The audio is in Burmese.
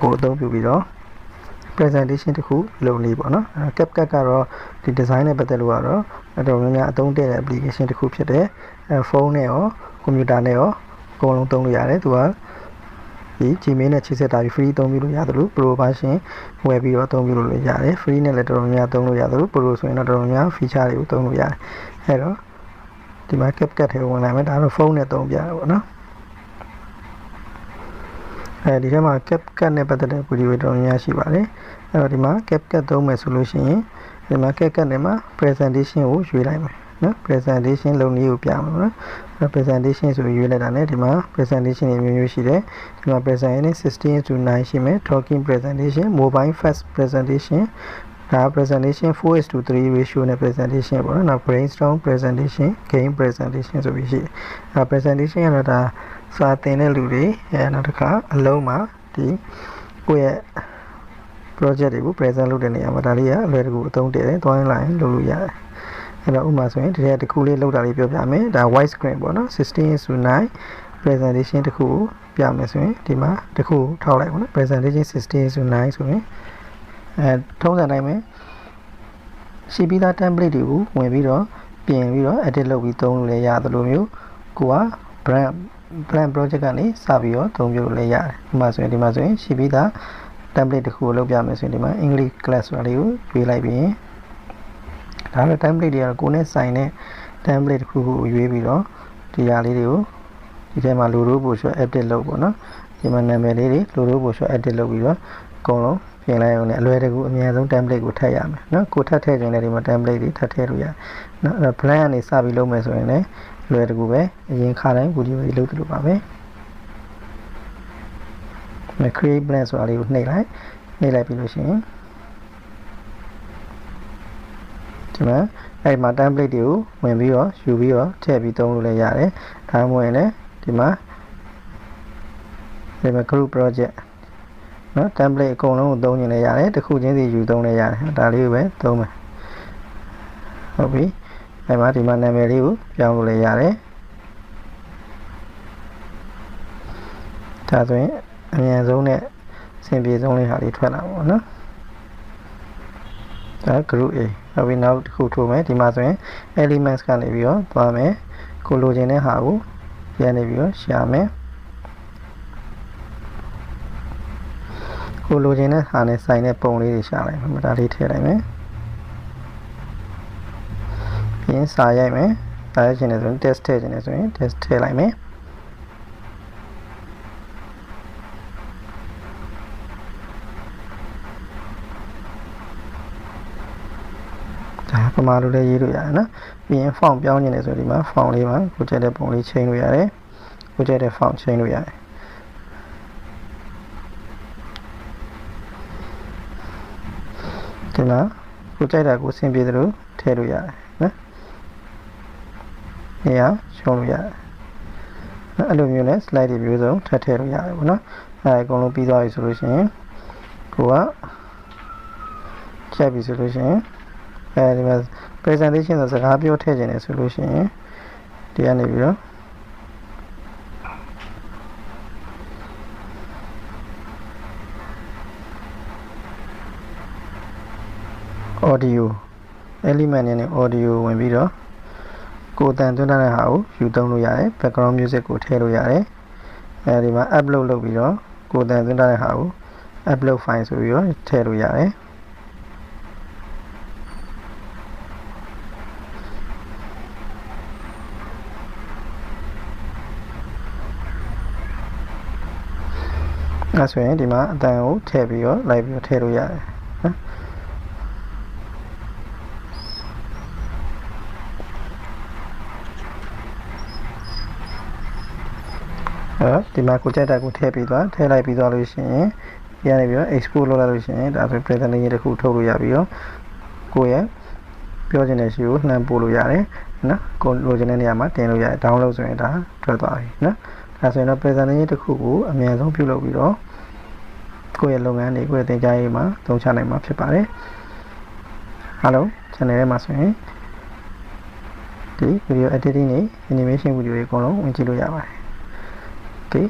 ကိုအသုံးပြုပြီးတော့ presentation တစ်ခုလုပ်နေပေါ့နော် CapCut ကတော့ဒီ design နဲ့ပတ်သက်လို့ကတော့တော်တော်များများအသုံးတည့်တဲ့ application တစ်ခုဖြစ်တယ်ဖုန်းနဲ့ရောကွန်ပျူတာနဲ့ရောအကုန်လုံးသုံးလို့ရတယ်သူကဒီ Gmail နဲ့ချိတ်ဆက်တာပြီး free အသုံးပြုလို့ရတယ်လို့ Pro version ဝယ်ပြီးတော့အသုံးပြုလို့ရတယ် free နဲ့လည်းတော်တော်များများသုံးလို့ရတယ်လို့ Pro ဆိုရင်တော့တော်တော်များများ feature တွေကိုသုံးလို့ရတယ်အဲ့တော့ဒီမှာ CapCut ထဲဝင်လာမယ်ဒါတော့ဖုန်းနဲ့သုံးပြရပါတော့နော်ဒီထဲမှာ CapCut နဲ့ပတ်သက်တဲ့ video တော်တော်များရှိပါတယ်အဲ့တော့ဒီမှာ CapCut သုံးမယ်ဆိုလို့ရှိရင်ဒီမှာ CapCut ထဲမှာ presentation ကိုရွေးလိုက်မယ်နော် presentation လုပ်နည်းကိုပြမယ်နော် presentation ဆိုရွေးလိုက်တာနဲ့ဒီမှာ presentation တွေမျိုးမျိုးရှိတယ်ဒီမှာ presentation 16:9 ရှိမယ် talking presentation mobile first presentation ဒါ presentation 4:3 ratio နဲ့ presentation ပေါ့နော်နောက် brainstorm presentation game presentation ဆိုပြီးရှိတယ်presentation ကတော့ဒါစာသင်တဲ့လူတွေနောက်တစ်ခါအလုံးမှာဒီကိုယ့်ရဲ့ project တွေကို present လုပ်တဲ့နေရာမှာဒါလေးကအလွယ်တကူအသုံးတည့်တယ်သွားရင်လာရင်လုပ်လို့ရတယ်အဲ့တော့ဥပမာဆိုရင်ဒီထဲတစ်ခုလေးလောက်တာလေးပြောပြမယ်ဒါ white screen ပေါ့နော် 16:9 presentation တစ်ခုကိုပြမယ်ဆိုရင်ဒီမှာတစ်ခုထောက်လိုက်ပေါ့နော် presentation 16:9 ဆိုရင်ထုံးစံတိုင်းပဲရှိပြီးသား template တွေကိုဝင်ပြီးတော့ပြင်ပြီးတော့ edit လုပ်ပြီးသုံးလို့လည်းရတယ်လို့မျိုးကိုက brand project ကနေစပြီးတော့သုံးပြုလို့လည်းရတယ်ဒီမှာဆိုရင်ရှိပြီးသား template တစ်ခုကိုလုပ်ပြမယ်ဆိုရင်ဒီမှာ English class ဆိုတာလေးကိုရွေးလိုက်ပြီးရင်ဒါလည်း template တွေကကိုယ်နဲ့ဆိုင်တဲ့ template တစ်ခုကိုရွေးပြီးတော့ဒီဟာလေးတွေကိုဒီထဲမှာ logo ပို့ရှော့ edit လုပ်ပေါ့နော်ဒီမှာနာမည်လေးတွေ logo ပို့ရှော့ edit လုပ်ပြီးတော့အကုန်လုံးပြင်လိုက်အောင်လည်းအလွယ်တကူအများဆုံး template ကိုထည့်ရမယ်နော်ကိုထပ်ထည့်ခြင်းလည်းဒီမှာ template တွေထပ်ထည့်လို့ရတယ်နော်အဲ့တော့ plan ကနေစပြီးလုပ်မယ်ဆိုရင်လည်းလွယ်တကူပဲအရင်ခါတိုင်း video တွေလုပ်သလိုပါပဲ create plan ဆိုတာလေးကိုနှိပ်လိုက်ပြီးလို့ရှိရင်ဒီမှာအဲ့မှာ template တွေကိုဝင်ပြီးတော့ယူပြီးတော့ထည့်ပြီးသုံးလို့လည်းရတယ်ဒါမှမဟုတ်ရင်လည်းဒီမှာ group project နော် template အကုန်လုံးကိုသုံးရင်လည်းရတယ်တစ်ခုချင်းစီယူသုံးလည်းရတယ်ဒါလေးကိုပဲသုံးမယ်ဟုတ်ပြီအဲ့မှာဒီမှာနာမည်လေးကိုပြောင်းလို့လည်းရတယ်ဒါဆိုရင်အမြန်ဆုံးနဲ့အဆင်ပြေဆုံးလေးဟာလေးထွက်လာပါဘောနော်ဒါ group A ဟုတ်ပြီနောက်တစ်ခုထိုးမယ်ဒီမှာဆိုရင် elements ကနေပြီးတော့သွားမယ်ကိုလိုချင်တဲ့ဟာကိုပြန်နေပြီးတော့ရှာမယ်ကိုလိုချင်တဲ့ဟာနဲ့ဆိုင်တဲ့ပုံလေးတွေရှာလိုက်မယ်ဒါလေးထည့်လိုက်မယ်ပြီးရင်စာရိုက်မယ်စာရိုက်ချင်တယ်ဆိုရင် test ထည့်ချင်တယ်ဆိုရင် test ထည့်လိုက်မယ်ပမာလိုလည်းရေးလို့ရတယ်နော်ပြီးရင် font ပြောင်းနေတယ်ဆိုဒီမှာ font လေးမှာကိုကြိုက်တဲ့ပုံလေးချိန်လို့ရတယ်ကိုကြိုက်တဲ့ font ချိန်လို့ရတယ်ဒီမှာကိုကြိုက်တာကိုဆင်ပြေသလိုထည့်လို့ရတယ်နော်နေရာရှုံးလို့ရတယ်အဲ့လိုမျိုးနဲ့ slide တွေမျိုးစုံထပ်ထည့်လို့ရတယ်ပေါ့နော်အဲ့အကုန်လုံးပြီးသွားပြီဆိုလို့ရှိရင်ကိုကချက်ပြီဆိုလို့ရှိရင်ဒီမှာ presentation ဆိုစကားပြောထည့်ခြင်းတယ်ဆိုလို့ရှိရင်ဒီကနေပြီးတော့ audio element နဲ့ audio ဝင်ပြီးတော့ကိုယ်တန်သွင်းထားတဲ့ဟာကိုယူသုံးလို့ရတယ် background music ကိုထည့်လို့ရတယ်ဒီမှာ upload လုပ်ပြီးတော့ကိုယ်တန်သွင်းထားတဲ့ဟာကို upload file ဆိုပြီးတော့ထည့်လို့ရတယ်အဲ့ဆိုရင်ဒီမှာအတန်ကိုထည့်ပြီးတော့လိုက်ပြီးတော့ထည့်လို့ရတယ်နော်ဒီမှာကိုကြိုက်တာကိုထည့်ပြီးသွားထည့်လိုက်ပြီးသွားလို့ရှိရင်ပြရနေပြီးတော့ export လုပ်လိုက်လို့ရှိရင်ဒါဆို presentation တစ်ခုထုတ်လို့ရပြီးတော့ကိုယ့်ရဲ့ပြောချင်တဲ့ရှိကိုနှမ်းပို့လို့ရတယ်နော်ကိုလိုချင်တဲ့နေရာမှာတင်လို့ရတယ် download ဆိုရင်ဒါထွက်သွားပြီနော်ဒါဆိုရင်တော့ presentation တစ်ခုကိုအမြန်ဆုံးပြုလုပ်ပြီးတော့ကိုယ့်ရဲ့လုပ်ငန်းတွေကိုယ့်ရဲ့သင်ကြားရေးမှာသုံးချနိုင်မှာဖြစ်ပါတယ်အားလုံး channel ထဲမှာဆိုရင်ဒီ video editing နဲ့ animation video တွေအကုန်လုံးဝင်ကြည့်လို့ရပါတယ် Okay